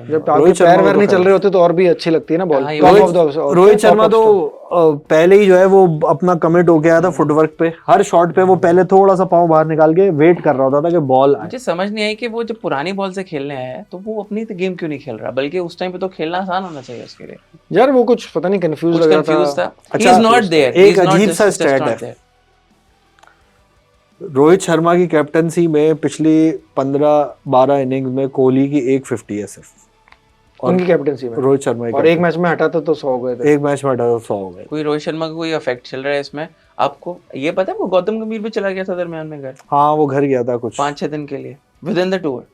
जब आपके रोहित शर्मा पैर को वैर तो नहीं चल रहे होते तो और भी अच्छी लगती है ना बॉल। रोहित शर्मा तो पहले ही जो है वो अपना कमिट हो गया था फुटवर्क पे। हर शॉट पे वो पहले थोड़ा सा पाँव बाहर निकाल के वेट कर रहा होता था कि बॉल आए। मुझे समझ नहीं आई कि वो जब पुरानी बॉल से खेलने आया है तो वो अपनी गेम क्यों नहीं खेल रहा, बल्कि उस टाइम पे तो खेलना आसान होना चाहिए उसके लिए। यार वो कुछ पता नहीं कंफ्यूज लग रहा कंफ्यूज था। अच्छा, He is not there. He एक is not अजीब just- सा just stat not है। there. रोहित शर्मा की कैप्टनसी में पिछली 15-12 इनिंग्स में कोहली की 150 है सिर्फ, उनकी कैप्टनसी में। रोहित शर्मा की और एक मैच में हटाता तो 100 हो गए थे। एक मैच में हटा तो 100 हो गए। कोई रोहित शर्मा का कोई इफेक्ट चल रहा है इसमें? आपको ये पता है वो गौतम गंभीर भी चला गया था दरमियान में घर, हाँ, वो घर गया था कुछ 5-6 दिन के लिए within the tour.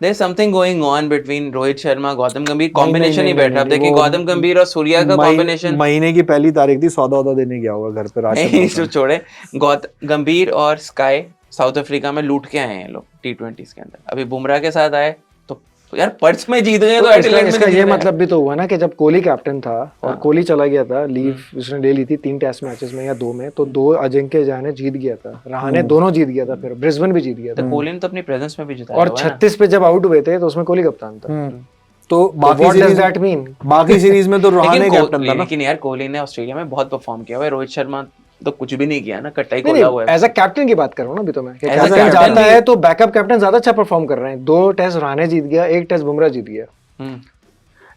There is something going on between Rohit Sharma Gautam Gambhir, combination ही बैठ रहा है। अब देखिए गौतम गंभीर और सूर्या का कॉम्बिनेशन, महीने की पहली तारीख थी, सौदा देने गया होगा घर पे राशन। नहीं जो छोड़े, गौतम गंभीर और स्काई साउथ अफ्रीका में लूट के आए हैं लोग T20s के अंदर। अभी बुमराह के साथ आए तो यार पर्स में जीत गए, तो इसका ये मतलब भी तो हुआ ना कि जब कोहली कैप्टन था और कोहली चला गया था लीव, उसने ले ली थी 3 टेस्ट मैचेस में या 2 में, तो 2 अजिंक्य जहाने जीत गया था, रहाणे दोनों जीत गया था, फिर ब्रिस्बेन भी जीत गया था। तो कोहली ने तो अपनी प्रेजेंस में भी जिताया और 36 पे जब आउट हुए थे तो उसमें कोहली कप्तान था। तो व्हाट डज दैट मीन? बाकी सीरीज में तो रहाणे कैप्टन था ना। लेकिन यार कोहली ने ऑस्ट्रेलिया में बहुत परफॉर्म किया हुआ है, रोहित शर्मा तो कुछ भी नहीं किया ना, कट्टा ही खोला हुआ है। एज अ कैप्टन की बात कर रहा हूँ ना अभी तो मैं, As a कैप्टन captain जाता भी- है तो बैकअप कैप्टन ज्यादा अच्छा परफॉर्म कर रहे हैं। 2 टेस्ट रहाणे जीत गया, 1 टेस्ट बुमराह जीत गया।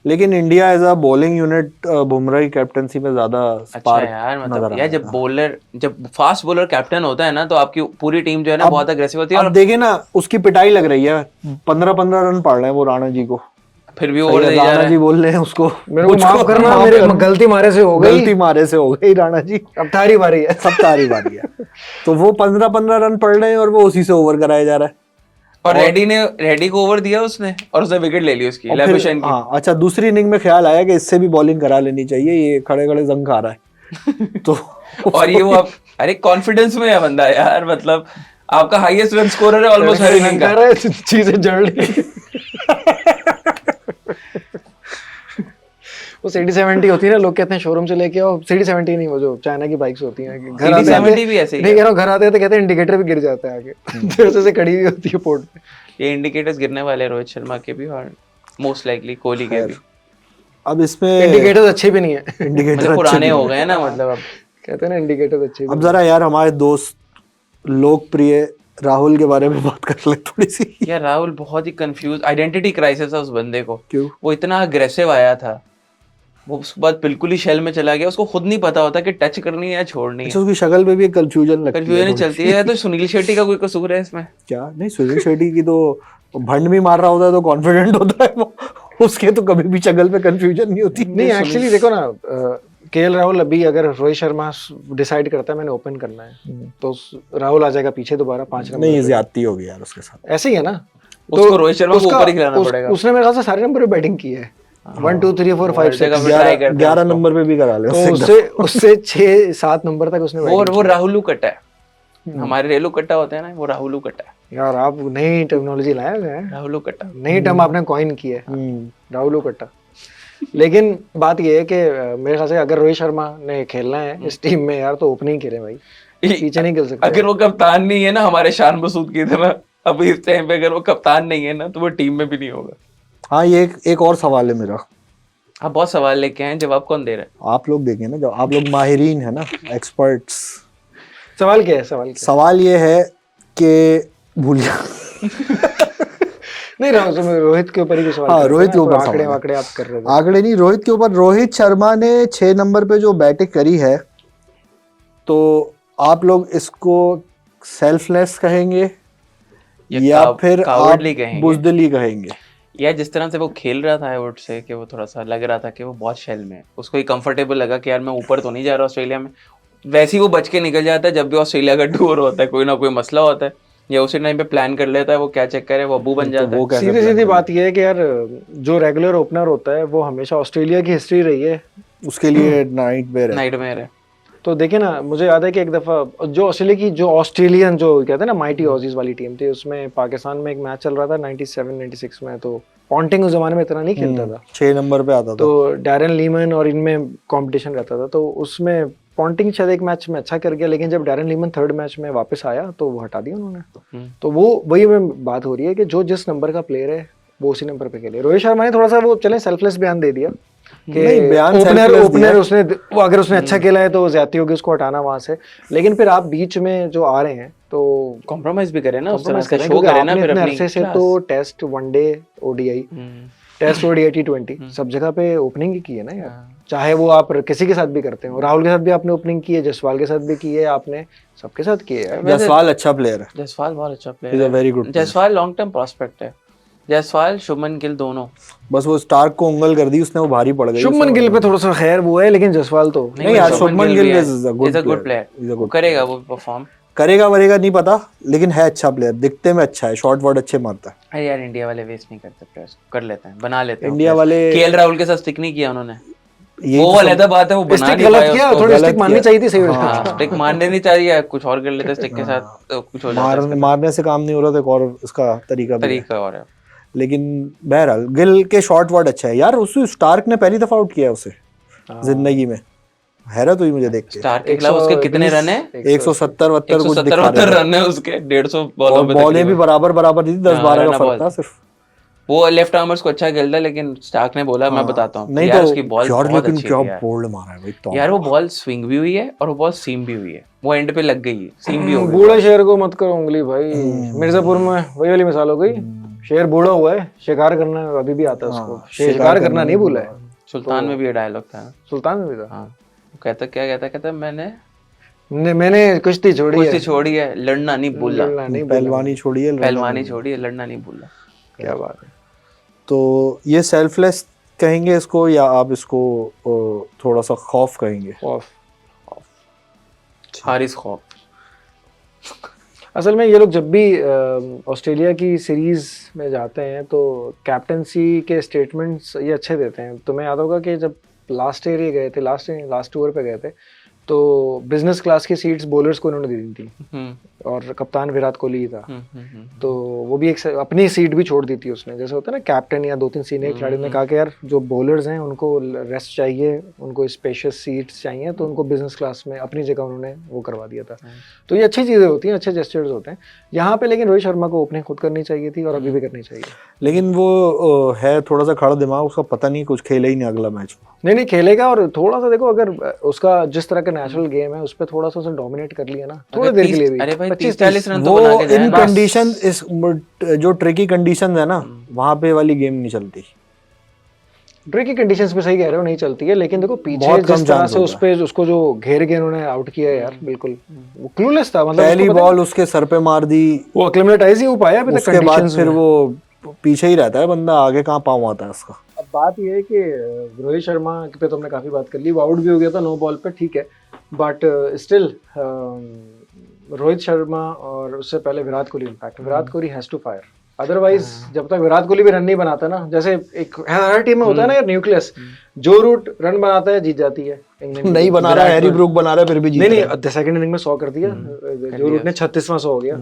लेकिन India as a bowling unit Bumrah की कैप्टनसी में ज्यादा अच्छा स्पार्क यार, मतलब यार जब फास्ट बॉलर कैप्टन होता है ना तो आपकी पूरी टीम जो है ना बहुत अग्रेसिव होती है। अब देखिए ना, उसकी पिटाई लग रही है, 15-15 रन पड़ रहे हैं वो राणा जी को। फिर भी ओवर दे जा राणा रहा जी बोल रहे हैं उसको, मेरे को माफ करना, मेरे गलती मारे से हो गई, गलती मारे से हो गई राणा जी, अब तारी बारी है। सब तारी बारी है। तो वो 15-15 रन पड़ रहे हैं और वो उसी से ओवर कराया जा रहा है। और रेडी को ओवर दिया उसने और उसने विकेट ले ली उसकी, और फिर- लेबुशेन की। हाँ, अच्छा, दूसरी इनिंग में ख्याल आया कि इससे भी बॉलिंग करा लेनी चाहिए, ये खड़े खड़े जंग खा रहा है। तो और ये वो अब अरे कॉन्फिडेंस में है बंदा यार, मतलब आपका हाईएस्ट रन स्कोरर है ऑलमोस्ट हर इनिंग का। चीजें जड़ रही वो सीडी 70 होती है ना, लोग कहते हैं शोरूम से लेके आओ, सीडी 70 नहीं, वो जो चाइना की बाइक्स होती हैं, घर आते CD70 भी ऐसे ही नहीं कह रहा हूँ, घर आते कहते हैं इंडिकेटर भी गिर जाता है आगे, तो ऐसे खड़ी हुई होती है पोर्ट पे। ये इंडिकेटर्स गिरने वाले हैं रोहित शर्मा के भी और मोस्ट लाइकली कोहली के भी। अब इसमें इंडिकेटर्स अच्छे भी नहीं है, इंडिकेटर मतलब पुराने हो गए ना, मतलब अब कहते हैं ना इंडिकेटर्स अच्छे भी अब जरा यार हमारे दोस्त लोकप्रिय राहुल के बारे में बात कर ले थोड़ी सी। यार राहुल बहुत ही कंफ्यूज, आइडेंटिटी क्राइसिस है उस बंदे को। क्यों? वो इतना अग्रेसिव आया था, वो उसके बाद बिल्कुल ही शेल में चला गया, उसको खुद नहीं पता होता कि टच करनी है या छोड़नी है। अच्छा, उसकी शक्ल पे भी एक कंफ्यूजन लगती है, कंफ्यूजन चलती है। तो सुनील शेट्टी का कोई कसूर है इसमें? क्या नहीं, सुनील शेट्टी की तो भंड भी मार रहा होता है तो कॉन्फिडेंट होता है वो। उसके तो कभी भी चगल पे कंफ्यूजन नहीं होती। नहीं एक्चुअली देखो ना, केएल राहुल अभी अगर रोहित शर्मा डिसाइड करता है मैंने ओपन करना है तो राहुल आ जाएगा पीछे दोबारा 5 नंबर नहीं, ये पे। ज्यादती हो गई यार उसके साथ। ऐसे ही है ना, उसको रोहित शर्मा को उसका- ऊपर ही खिलाना पड़ेगा। उसने मेरे ख्याल से सारे नंबर पे बैटिंग की है, 1 2 3 4 5 जगह 6, पे try करते हैं 11 उसको। नंबर पे भी करा ले तो उससे। उससे 6 7 नंबर तक उसने बैटिंग वो राहुलू कट्टा है, हमारे रेलू कट्टा होते हैं ना, वो राहुलू कट्टा है, की। यार आप नई टेक्नोलॉजी लाए हुए हैं, राहुलू कट्टा। नई टर्म आपने कॉइन की है, राहुल कट्टा। लेकिन बात ये है कि मेरे ख्याल से अगर रोहित शर्मा ने खेलना है इस टीम में यार तो ओपनिंग खेले भाई, पीछे नहीं खेल सकते। अगर वो कप्तान नहीं है ना हमारे शान मसूद की तरह, अभी इस टाइम पे अगर वो कप्तान नहीं है ना तो वो टीम में भी नहीं होगा। हाँ, ये एक और सवाल है मेरा। आप बहुत सवाल लेके आए, जवाब कौन दे रहा है? आप लोग देखें ना, जब आप लोग माहिरीन है ना, एक्सपर्ट्स। सवाल क्या है, सवाल क्या सवाल ये है कि भूल गया। नहीं रोहित के ऊपर ही कुछ सवाल हाँ, कर रहे थे रोहित ना, के ऊपर कोई सवाल आंकड़े है। वाकड़े आप कर रहे थे। आंकड़े नहीं, रोहित के ऊपर। रोहित शर्मा ने 6 नंबर पे जो बैटिंग करी है, तो आप लोग इसको सेल्फलेस कहेंगे या फिर आप cowardly कहेंगे? बुजदिली कहेंगे? या जिस तरह से वो खेल रहा था आउट से, कि वो थोड़ा सा लग रहा था कि वो बहुत शेल में है, उसको ही कंफर्टेबल लगा कि यार मैं ऊपर तो नहीं जा रहा ऑस्ट्रेलिया में, वैसे ही वो बच के निकल जाता है जब भी ऑस्ट्रेलिया का टूर होता है, कोई ना कोई मसला होता है, या उसी टाइम पे प्लान कर लेता है वो क्या चक्कर है, वो अब्बू बन जाता वो है। कैसे सीधी plan सीधी करें? बात ये है कि यार जो रेगुलर ओपनर होता है वो हमेशा ऑस्ट्रेलिया की हिस्ट्री रही है, उसके लिए नाइट में नाइटमेयर है। तो देखिए ना, मुझे याद है कि एक दफा जो ऑस्ट्रेलिया की जो ऑस्ट्रेलियन जो कहते हैं ना माइटी ऑजीज वाली टीम थी, उसमें पाकिस्तान में एक मैच चल रहा था 97-96 में, तो पॉन्टिंग उस जमाने में इतना नहीं खेलता था, 6 नंबर पे आता था। तो डैरन लीमन और इनमें कंपटीशन रहता था, तो उसमें पॉन्टिंग शायद एक मैच में अच्छा कर गया, लेकिन जब डैरन लीमन 3rd मैच में वापस आया तो वो हटा दिया उन्होंने। तो वो वही में बात हो रही है कि जो जिस नंबर का प्लेयर है वो उसी नंबर पे खेले। रोहित शर्मा ने थोड़ा सा वो चले सेल्फलेस बयान दे दिया कि नहीं, बयान ओपनर selfless ओपनर दिया। उसने वो अगर उसने अच्छा खेला है तो ज्यादती होगी उसको हटाना वहां से, लेकिन फिर आप बीच में जो आ रहे हैं तो कॉम्प्रोमाइज भी करे ना, उस तरह compromise से करें, शो क्योंकि करे ना आपने फिर इतने अपनी अरसे से class। तो test, one day, ODI, test, ODI, T20 सब जगह पे ओपनिंग ही की है ना यार, चाहे वो आप किसी के साथ भी करते हो, राहुल के साथ भी आपने ओपनिंग की है, जसवाल के साथ भी की है आपने, सबके साथ की है। जायसवाल अच्छा प्लेयर है, जायसवाल बहुत अच्छा इज अ प्लेयर है, very good. Jaiswal long term prospect है, जायसवाल शुभमन गिल दोनों। बस वो स्टार्क को उंगल कर दी उसने, वो भारी पड़ गई। शुभमन गिल पे थोड़ा सा खैर वो है, लेकिन जसवाल तो नहीं यार, Shubman Gill is a good good player, is a good करेगा वो परफॉर्म। करेगा वरेगा नहीं पता, लेकिन है अच्छा प्लेयर, दिखते में अच्छा है, शॉट वर्ड अच्छे मारता है। अरे यार इंडिया वाले वेस्ट नहीं करते प्लेयर्स, कर लेते हैं, बना लेते हैं। इंडिया वाले केएल राहुल के साथ स्टिक नहीं किया उन्होंने, यही वो तो अलग बात है, वो बना स्टिक नहीं गलत पाया किया, उसको। थोड़ी गलत स्टिक मारनी किया। चाहिए थी सही। हाँ, स्टिक मारने नहीं चाहिए, कुछ और कर लेते स्टिक के साथ तो कुछ हो जाता है, मारने से काम नहीं हो रहा, तो एक और इसका तरीका भी है। तरीका और है। लेकिन बहरहाल गिल के शॉट वर्ड अच्छा है यार, उसको स्टार्क ने पहली दफा आउट किया उसे जिंदगी में, हैरत हुई मुझे देख के। स्टार के खिलाफ उसके कितने रन है? 170 कुछ दिखा 170 रहे थे। रन है उसके 150 बॉलों पे बॉलें भी तकरीबन। बराबर दी थी, 10-12 का फर्क था सिर्फ। वो लेफ्ट आर्मर्स को अच्छा खेलता है, लेकिन स्टार्क ने बोला मैं बताता हूँ नहीं यार, तो उसकी बॉल यार, बहुत लेकिन अच्छी क्या है यार। बोल्ड मारा है भाई तो। यार वो बॉल स्विंग भी हुई है और वो बॉल सीम भी हुई है, वो एंड पे लग गई है, सीम भी हो गई। बूढ़े शेर को मत करो उंगली भाई, मिर्जापुर में वही वाली मिसाल हो गई, शेर बूढ़ा हुआ है, शिकार करना अभी भी आता है उसको, शिकार करना नहीं भूला है। सुल्तान में भी ये डायलॉग था, सुल्तान में भी था। हाँ, वो कहता क्या कहता मैंने कुश्ती छोड़ी है, कुश्ती छोड़ी है, लड़ना नहीं भूला, लड़ना नहीं भूला। पहलवानी छोड़िए, पहलवानी छोड़ी है, लड़ना नहीं भूला। क्या बात है। तो ये सेल्फलेस कहेंगे इसको, या आप इसको थोड़ा सा खौफ कहेंगे? खौफ। हारिस खौफ। असल में ये लोग जब भी ऑस्ट्रेलिया की सीरीज में जाते हैं तो कैप्टनसी के स्टेटमेंट्स ये अच्छे देते हैं। तुम्हें याद होगा कि जब लास्ट ईयर ये गए थे, लास्ट टूर पे गए थे, तो बिजनेस क्लास की सीट्स बॉलर्स को उन्होंने दे दी थी, और कप्तान विराट कोहली ही था, तो वो भी एक अपनी सीट भी छोड़ दी थी उसने। जैसे होता है ना कैप्टन या 2-3 सीनियर खिलाड़ी ने कहा कि यार जो बॉलर्स हैं उनको रेस्ट चाहिए, उनको स्पेशियस सीट्स चाहिए, तो उनको बिजनेस क्लास में अपनी जगह उन्होंने वो करवा दिया था। तो ये अच्छी चीज़ें होती हैं, अच्छे जेस्चर्स होते हैं यहाँ पे। लेकिन रोहित शर्मा को ओपनिंग खुद करनी चाहिए थी और अभी भी करनी चाहिए। लेकिन वो है थोड़ा सा खड़ा दिमाग उसका, पता नहीं कुछ खेले ही नहीं अगला मैच। नहीं खेलेगा, और थोड़ा सा देखो अगर उसका जिस तरह का नेचुरल गेम है उस पर थोड़ा सा उसने डोमिनेट कर लिया ना थोड़ी देर के लिए भी, अरे भाई 25-30 रन तो वो बना के जाए इन ना। कंडीशन, इस जो ट्रिकी कंडीशन है ना, वहां पे वाली गेम नहीं चलती। ट्रिकी कंडीशंस पे सही कह रहे हो, नहीं चलती है, लेकिन देखो पीछे बहुत कम जिस तरह chance से होता उस पे उसको जो घेर के उन्होंने आउट किया यार, बिल्कुल वो क्लूलेस था। मतलब पहली उसको पता बॉल उसके सर पे मार दी, वो एक्लेमेटाइज ही हो पाया अभी तक उसके बाद कंडीशंस फिर में। वो पीछे ही रहता है बंदा, आगे कहाँ पाँव आता है उसका। बात ये है कि रोहित शर्मा पे तो हमने काफी बात कर ली, वो आउट भी हो गया था 9 बॉल पे, ठीक है, बट स्टिल रोहित शर्मा और उससे पहले Virat Kohli, impact Virat Kohli has to fire, otherwise जब तक विराट कोहली भी रन नहीं बनाता ना, जैसे एक हर टीम में होता है ना यार न्यूक्लियस, जो रूट रन बनाता है जीत जाती है। नहीं बना रहा, हैरी ब्रूक बना रहा है फिर भी जीत नहीं नहीं, सेकंड इनिंग में 100 कर दिया, जो रूट ने 36वां 100 हो गया,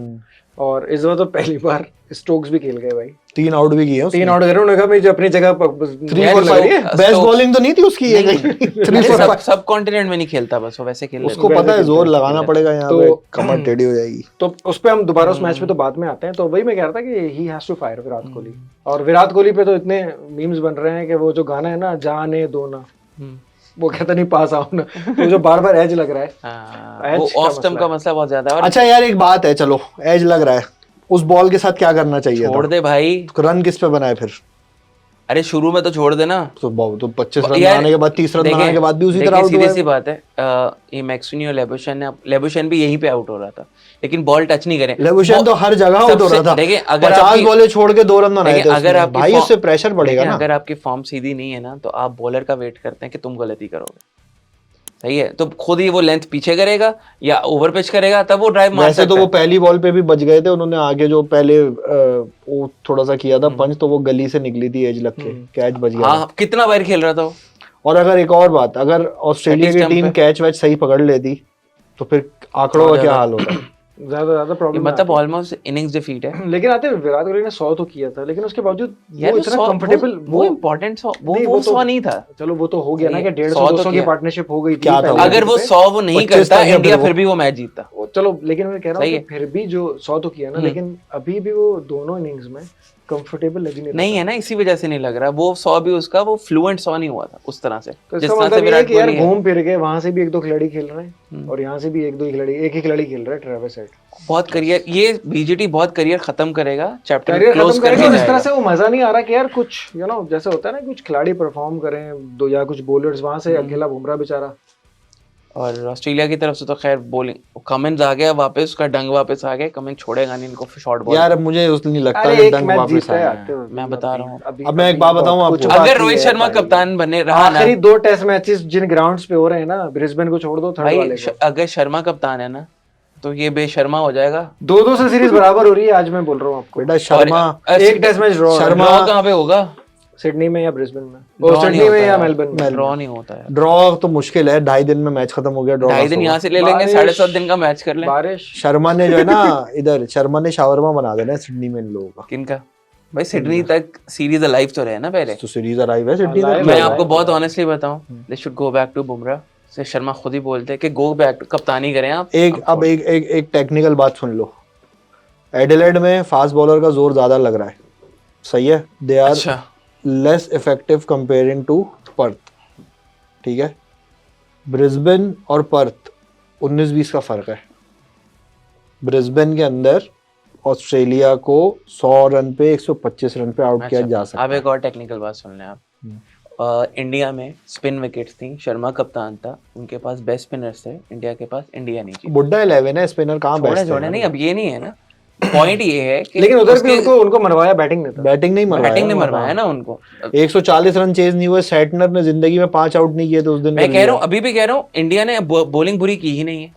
और इस बार तो पहली बार स्टोक्स भी खेल गए भाई, 3 आउट भी किए, 3 आउट कर रहे हैं, मैं जो अपनी जगह 3-4-5 बेस्ट बॉलिंग तो नहीं थी उसकी, ये 3-4-5 सब कॉन्टिनेंट में नहीं खेलता, बस वो वैसे खेल उसको पता है जोर लगाना पड़ेगा यहाँ पे, कमर टेढ़ी हो जाएगी। तो उस पे हम दोबारा उस मैच पे तो बाद में आते हैं, तो वही मैं कह रहा था कि he has to fire Virat Kohli, और विराट कोहली पे तो इतने मीम्स बन रहे हैं कि वो जो गाना है ना जाने दो ना, वो कहता नहीं पास आओ ना, तो जो बार बार एज लग रहा है, वो ऑफ स्टंप का मसला बहुत ज्यादा है। अच्छा यार एक बात है, चलो एज लग रहा है, उस बॉल के साथ क्या करना चाहिए? छोड़ दे भाई, रन किस पे बनाए फिर? अरे शुरू में तो छोड़ देना, तो 25 रन बनाने के बाद 30 रन बनाने के बाद भी उसी तरह आउट हुआ है। सीधी सी बात है, ये मैक्सवेल और लेबुशेन भी यहीं पे आउट हो रहा था, लेकिन बॉल टच नहीं करे। लेबुशेन तो हर जगह आउट हो रहा था, देखिए अगर 50 बॉलें छोड़ के 2 रन बनाए थे अगर उसने। भाई उससे प्रेशर बढ़ेगा ना। अगर आपकी फॉर्म सीधी नहीं है ना, तो आप बॉलर का वेट करते हैं कि तुम गलती करोगे, सही है, तो खुद ही वो लेंथ पीछे करेगा या ओवर पिच करेगा, तब वो ड्राइव मार सकता है। वैसे तो वो पहली बॉल पे भी बच गए थे, उन्होंने आगे जो पहले वो थोड़ा सा किया था पंच, तो वो गली से निकली थी एज लग के, कैच बच गया। हाँ, कितना बार खेल रहा था वो। और अगर एक और बात, अगर ऑस्ट्रेलिया की टीम कैच वैच सही पकड़ लेती तो फिर आंकड़ों का क्या हाल होता? ज्यादा प्रॉब्लम, मतलब ऑलमोस्ट इनिंग्स डिफीट है। लेकिन आते विराट कोहली ने 100 तो किया था, लेकिन उसके बावजूद वो इतना कंफर्टेबल, वो इम्पोर्टेंट वो 100 नहीं था। चलो वो तो हो गया ना कि 150-200 की पार्टनरशिप हो गई थी। अगर वो 100 वो नहीं करता, इंडिया फिर भी वो मैच जीतता। चलो, लेकिन मैं कह रहा हूँ फिर भी जो 100 तो किया ना, लेकिन अभी भी वो दोनों इनिंग्स में कंफर्टेबल लग नहीं है ना, इसी वजह से नहीं लग रहा। वो 100 भी उसका वो फ्लुएंट 100 नहीं हुआ था उस तरह से, जिस तरह से विराट कोहली यार घूम फिर के वहां से भी 1-2 खिलाड़ी खेल रहे हैं, और यहाँ से भी 1-2 खिलाड़ी, एक ही खिलाड़ी खेल रहा है, ट्रेविस हेड। बहुत करियर, ये बीजीटी बहुत करियर खत्म करेगा, चैप्टर क्लोज करेगा। इस तरह से वो मजा नहीं आ रहा कि यार कुछ जैसे होता है ना, कुछ खिलाड़ी परफॉर्म करें दो, या कुछ बॉलर्स, वहां से अकेला बुमराह बेचारा। और ऑस्ट्रेलिया की तरफ से तो खैर बॉलिंग कमिंस आ गया वापस, उसका डंग वापस आ गया, कमिंस छोड़ेगा नहीं इनको शॉर्ट बॉल। यार मुझे उसने नहीं लगता कि डंग वापस आया। मैं बता रहा हूँ, अब मैं एक बात बताऊं आपको, अगर रोहित शर्मा कप्तान बने रहा, आखिरी 2 टेस्ट मैचेस जिन ग्राउंड्स पे हो रहे हैं ना, ब्रिस्बेन को छोड़ दो, थर्ड वाले को, अगर शर्मा कप्तान है ना, तो ये बेशर्मा हो जाएगा। 2-2 से सीरीज बराबर हो रही है आज, मैं बोल रहा हूँ आपको। बेटा शर्मा एक टेस्ट मैच ड्रॉ, शर्मा कहाँ पे होगा? सिडनी में या ब्रिस्बेन में, वो सिडनी में या मेलबर्न में। ड्रॉ नहीं होता है, ड्रॉ तो मुश्किल है, 2.5 दिन में मैच खत्म हो गया। ड्रॉ 2.5 दिन यहाँ से ले लेंगे, 7.5 दिन का मैच कर लें। बारिश, शर्मा ने जो है ना इधर, शर्मा ने शावरमा बना देना है सिडनी में इन लोगों का। किनका भाई? सिडनी तक सीरीज अलाइव तो रहे ना पहले, तो सीरीज अराइव है सिडनी तक। मैं आपको बहुत ऑनेस्टली बताऊं, they should go back to Bumrah. से शर्मा खुद ही बोलते हैं कि गो बैक टू, कप्तानी करें आप। एक टेक्निकल बात सुन लो, एडिलेड में फास्ट बॉलर का जोर ज्यादा लग रहा है, सही है, they are less effective comparing to Perth, ठीक है। ब्रिस्बेन और पर्थ 19-20 का फर्क है। ब्रिस्बेन के अंदर ऑस्ट्रेलिया को 100 रन पे 125 रन पे आउट किया जा सकता है। अब एक और टेक्निकल बात सुन लें आप। इंडिया में स्पिन विकेट्स थी, शर्मा कप्तान था, उनके पास बेस्ट स्पिनर्स थे, इंडिया के पास इंडिया नहीं थी। बुड्ढा 11 है, स्पिनर कहाँ बेस्ट है? नहीं, अब ये नहीं है ना, पॉइंट ये है कि लेकिन उधर भी उनको मरवाया, बैटिंग नहीं मरवाया ना उनको। 140 रन चेज नहीं हुए, सेटनर ने जिंदगी में 5 आउट नहीं किए थे उस दिन। मैं कह रहा हूँ, अभी भी कह रहा हूँ, इंडिया ने बॉलिंग बुरी की ही नहीं है।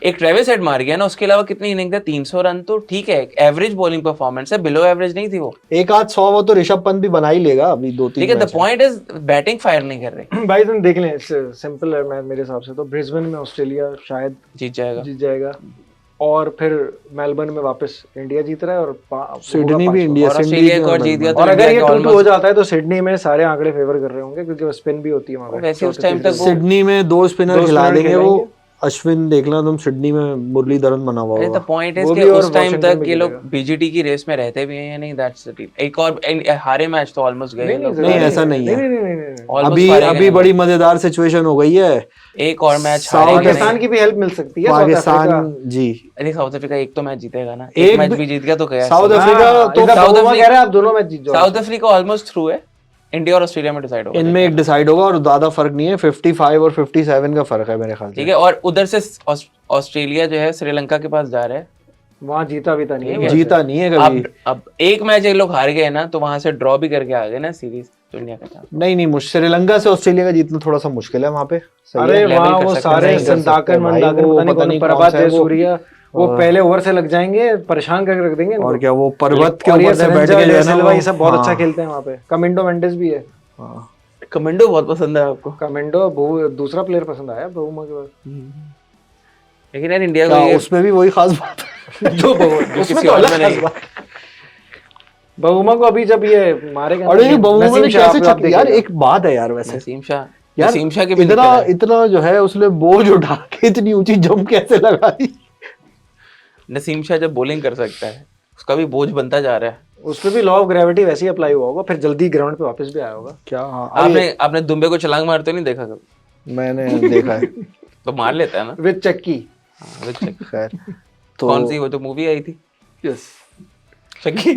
एक ट्रेविस हेड मार गया ना, उसके अलावा कितनी इनिंग था? 300 रन तो ठीक है, एवरेज बॉलिंग परफॉर्मेंस है, बिलो एवरेज नहीं थी वो। एक आध 100 वो तो ऋषभ पंत भी बना ही लेगा अभी 2-3। ठीक है, the point is batting fire नहीं कर रही भाई। तुम देख लें, सिंपल है, मैं मेरे हिसाब से तो ब्रिस्बेन में ऑस्ट्रेलिया शायद जीत जाएगा, और फिर मेलबर्न में वापस इंडिया जीत रहा है, और सिडनी भी इंडिया, ऑस्ट्रेलिया एक और जीत गया। और अगर ये 2-2 हो जाता है तो सिडनी में सारे आंकड़े फेवर कर रहे होंगे, क्योंकि स्पिन भी होती है वहां पे। वैसे उस टाइम तक सिडनी में 2 स्पिनर खिला देंगे वो। अश्विन देखना तुम, सिडनी में मुरलीधरन बना हुआ होगा। द पॉइंट इज कि उस टाइम तक ये लोग बीजीटी की रेस में रहते भी हैं या नहीं, दैट्स द टीम। एक और हारे मैच तो ऑलमोस्ट गए लोग। नहीं ऐसा नहीं है, नहीं। अभी बड़ी मजेदार सिचुएशन हो गई है। एक और मैच पाकिस्तान की भी हेल्प मिल सकती है। पाकिस्तान जी, अरे साउथ अफ्रीका एक तो मैच जीतेगा ना, एक मैच भी जीत गया तो क्या। साउथ अफ्रीका तो कह रहे हैं आप दोनों मैच जीत जाओ। साउथ अफ्रीका ऑलमोस्ट थ्रू है, इंडिया और ऑस्ट्रेलिया में डिसाइड होगा। इनमें एक डिसाइड होगा, और ज्यादा फर्क नहीं है, 55 और 57 का फर्क है मेरे ख्याल से। ठीक है, और उधर से ऑस्ट्रेलिया जो है श्रीलंका के पास जा रहा है, वहां जीता नहीं है कभी। अब एक मैच ये लोग हार गए ना, तो वहां से ड्रॉ भी करके आ गए ना सीरीज, तो इंडिया का चांस। नहीं श्रीलंका से ऑस्ट्रेलिया का जीतना थोड़ा सा मुश्किल है वहाँ पे। सही अरे है। level वहाँ कर वो सकते सारे नहीं कर सकते संताकन भाई, मंदाकन वो पता नहीं पता कौन नहीं प्रभात कौन सा है वो। जयसूर्या, वो पहले ओवर से लग जाएंगे, परेशान करके रख देंगे इनको। और क्या वो पर्वत के और ये ऊपर से बैठ सरंजा के जो है ना सिल्वा वो, ये सब बहुत अच्छा हाँ, खेलते हैं वहाँ पे। कमिंडो मेंडिस भी है। हाँ। कमेंडो बहुत पसंद है आपको? कमिंडो दूसरा प्लेयर पसंद आया बहुमा के बाद। लेकिन यार इंडिया को क्या ये उसमें भी वही खास बात है? जो जो उसमें किसी तो और अलग में खास नहीं। बात। बहुमा को अभी जब ये मारेगा ना, अरे ये बहुमा नसीम ने शाह, कैसे आप यार देखिएगा। एक बात है यार वैसे नसीम शाह, यार नसीम शाह के भी इतना निकल आए। इतना जो है उसने बोझ उठा के इतनी ऊंची जंप कैसे लगा दी? नसीम शाह जब बॉलिंग कर सकता है उसका भी बोझ बनता जा रहा है। उस पे भी लॉ ऑफ ग्रेविटी वैसे ही अप्लाई हुआ होगा, फिर जल्दी ग्राउंड पे वापस भी आया होगा। क्या? हाँ, आपने दुम्बे को छलांग मारते नहीं देखा कभी? मैंने देखा है। तो मार लेता है ना। विद चक्की। हाँ, वो चक्की। खैर तो कौन सी वो तो मूवी आई थी यस। चक्की।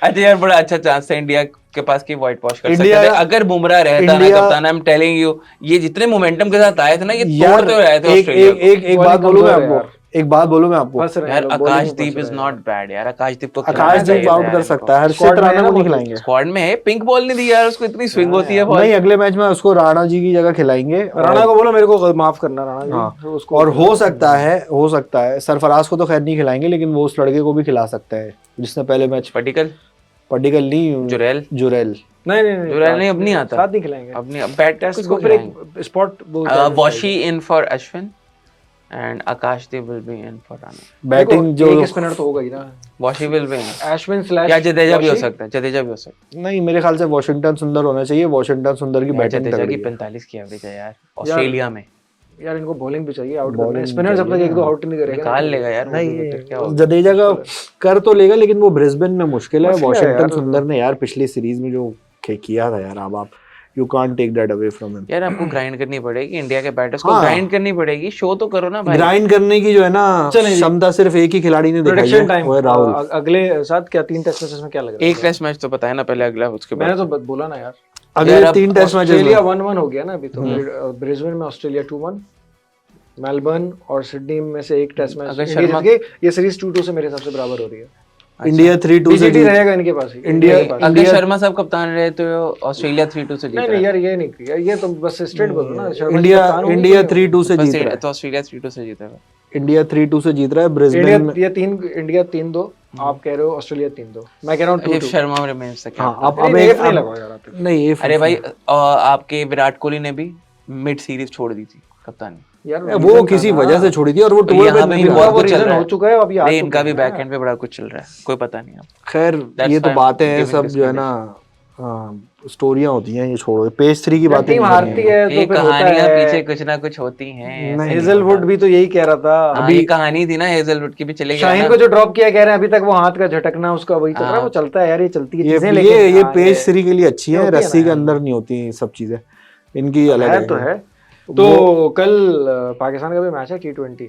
अच्छा यार बड़ा अच्छा चांस था इंडिया के पास कि व्हाइट वॉश कर सकते इंडिया- थे अगर बुमराह रहता ना इंडिया- कप्तान। आई एम टेलिंग यू ये जितने मोमेंटम के साथ आए थे ना ये यार तोड़ते हुए आए थे एक ऑस्ट्रेलिया एक एक एक बात Bowling बोलूं मैं कमजोर है आपको, एक बात बोलूं मैं आपको, फंस रहे हैं यार लोग, bowling में आकाशदीप फंस इज रहे नॉट हैं। बैड यार। आकाशदीप तो खिलाना आकाशदीप चाहिए था आउट यार कर इनको। सकता है, हर्षित Squad में राणा है को ना नहीं वो खिलाएंगे। स्क्वाड में है, पिंक बॉल नहीं दी यार उसको, इतनी स्विंग होती है बॉल। नहीं अगले मैच में उसको राणा जी की जगह खिलाएंगे। राणा को बोलो मेरे को माफ करना राणा जी। हाँ उसको और हो सकता है सरफराज को तो खैर नहीं खिलाएंगे लेकिन वो उस लड़के को भी खिला सकता है जिसने पहले मैच पडिकल नहीं जुरैल नहीं जुरैल नहीं अब नहीं आता। साथ नहीं खिलाएंगे। अब नहीं अब बैट टेस्ट किसको को फिर खिलाएंगे? एक spot washi in for Ashwin and Akashdeep will be in for Rana. Batting जो एक स्पिनर तो होगा ही ना। Washi will be in Ashwin slash या जडेजा भी हो सकता है। जडेजा भी हो सकता नहीं मेरे ख्याल से वॉशिंगटन सुंदर होना चाहिए। वॉशिंगटन सुंदर की है। बैटिंग जडेजा की तगड़ी है। 45 की एवरेज है यार ऑस्ट्रेलिया में। यार इनको बॉलिंग भी चाहिए, आउट करना है। Bowling स्पिनर जब तक चाहिए एक दो आउट नहीं करेगा निकाल लेगा यार वो भी, नहीं फिर क्या होगा? जडेजा का कर तो लेगा लेकिन वो ब्रिस्बेन में मुश्किल है। मुश्किल है वॉशिंगटन यार। सुंदर ने यार पिछली सीरीज में जो किया था यार, अब आप you can't take that away from him. यार आपको ग्राइंड करनी पड़ेगी इंडिया के बैटर्स को। हाँ। ग्राइंड करनी पड़ेगी, शो तो करो ना भाई। ग्राइंड करने की जो है ना क्षमता सिर्फ एक ही खिलाड़ी ने दिखाई प्रेडिक्शन है, टाइम वो है राहुल। अगले साथ क्या 3 टेस्ट मैचेस में क्या लग रहा है? एक टेस्ट मैच तो पता है ना पहले, अगला उसके बाद मैंने तो बोला ना यार। अगले यार अब 3 टेस्ट मैचेस ऑस्ट्रेलिया में 1-1 हो गया ना अभी तो। ब्रिस्बेन में ऑस्ट्रेलिया 2-1, मेलबर्न और सिडनी में से एक टेस्ट मैच अगर इंडिया शर्मा- जीत गई। ये सीरीज 2-2 से मेरे हिसाब से बराबर हो रही है। इंडिया 3-2 से बीजीटी जीत। रहेगा इनके पास ही। इंडिया- के पास। अगर शर्मा साहब कप्तान रहे तो ऑस्ट्रेलिया 3-2 से जीत नहीं रहा नहीं है। यार ये नहीं किया, ये तो बस स्ट्रेट बोलो ना। शर्मा जी इंडिया कप्तान होंगे इंडिया तो 3-2 से बस जीत रहा तो ऑस्ट्रेलिया 3-2 से जीतेगा। है। इंडिया 3-2 से जीत रहा है ब्रिस्बेन में। इंडिया 3-2, आप कह रहे हो ऑस्ट्रेलिया 3-2, मैं कह रहा हूँ इफ 2-2। शर्मा रिमेन्स द हाँ कैप्टन। अब नहीं, नहीं लगाओ यार आप। नहीं ये अरे भाई आपके विराट कोहली ने भी मिड सीरीज छोड़ दी थी कप्तानी। यार वो किसी वजह से छोड़ी थी और वो तो टूर यहाँ पे पे नहीं भी था। बहुत वो कुछ चल रीजन रहा हो है। चुका है अभी आ नहीं चुका इनका है भी ना। बैकएंड पे बड़ा कुछ चल रहा है, कोई पता नहीं अब। खैर That's ये तो fine, बातें हैं giving सब this जो है ना स्टोरियां होती हैं, ये छोड़ो। पेज 3 की जब बातें टीम नहीं हारती करनी है। है तो ये फिर होता कहानियां है। पीछे कुछ ना कुछ होती हैं। ऐसे नहीं हेजलवुड होता। भी तो यही कह रहा था। हाँ, ये कहानी थी ना हेजलवुड की भी, चले गया शाहीन ना। को जो ड्रॉप किया कह रहे हैं अभी तक वो हाथ का झटकना उसका वही चल रहा है। वो चलता है यार, ये चलती है चीजें। लेकिन ये हाँ, पेज 3 के लिए अच्छी ये है, होती है रस्सी ना के यार। अंदर नहीं होती सब चीजें, इनकी अलग है तो है। तो कल पाकिस्तान का भी मैच है T20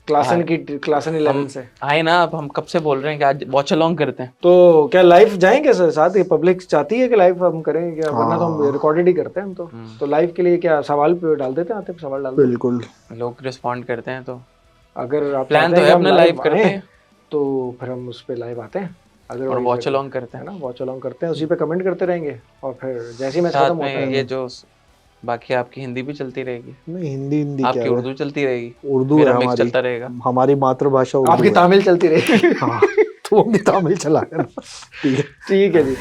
क्लासन 11 से। आए ना, अब हम कब से बोल रहे हैं कि आज वॉच अलोंग करते हैं। तो क्या लाइव जाएंगे सर साथ ही? पब्लिक चाहती है कि लाइव हम करें क्या? वरना तो हम रिकॉर्डेड ही करते हैं हम तो लाइव के लिए क्या सवाल पे डाल देते हैं, आते सवाल डाल देते बिल्कुल लोग रिस्पॉन्ड करते हैं तो हैं। अगर आप प्लान चाहते तो हैं है कि हम अपना लाइव करते आएं, हैं तो फिर हम उस पे लाइव आते हैं। अगर और वॉच अलोंग करते है हैं ना, वॉच अलोंग करते हैं, उसी पे कमेंट करते रहेंगे और फिर जैसे ही मैच साथ खत्म होता में। है ये जो बाकी आपकी हिंदी भी चलती रहेगी, नहीं हिंदी आपकी क्या है? उर्दू चलती रहेगी, उर्दू है मेरा मिक्स हमारी, चलता रहेगा। हमारी मातृभाषा उर्दू आपकी है। तामिल चलती रहेगी। हाँ तो वो भी तामिल चला है ना। ठीक है ठीक है जी।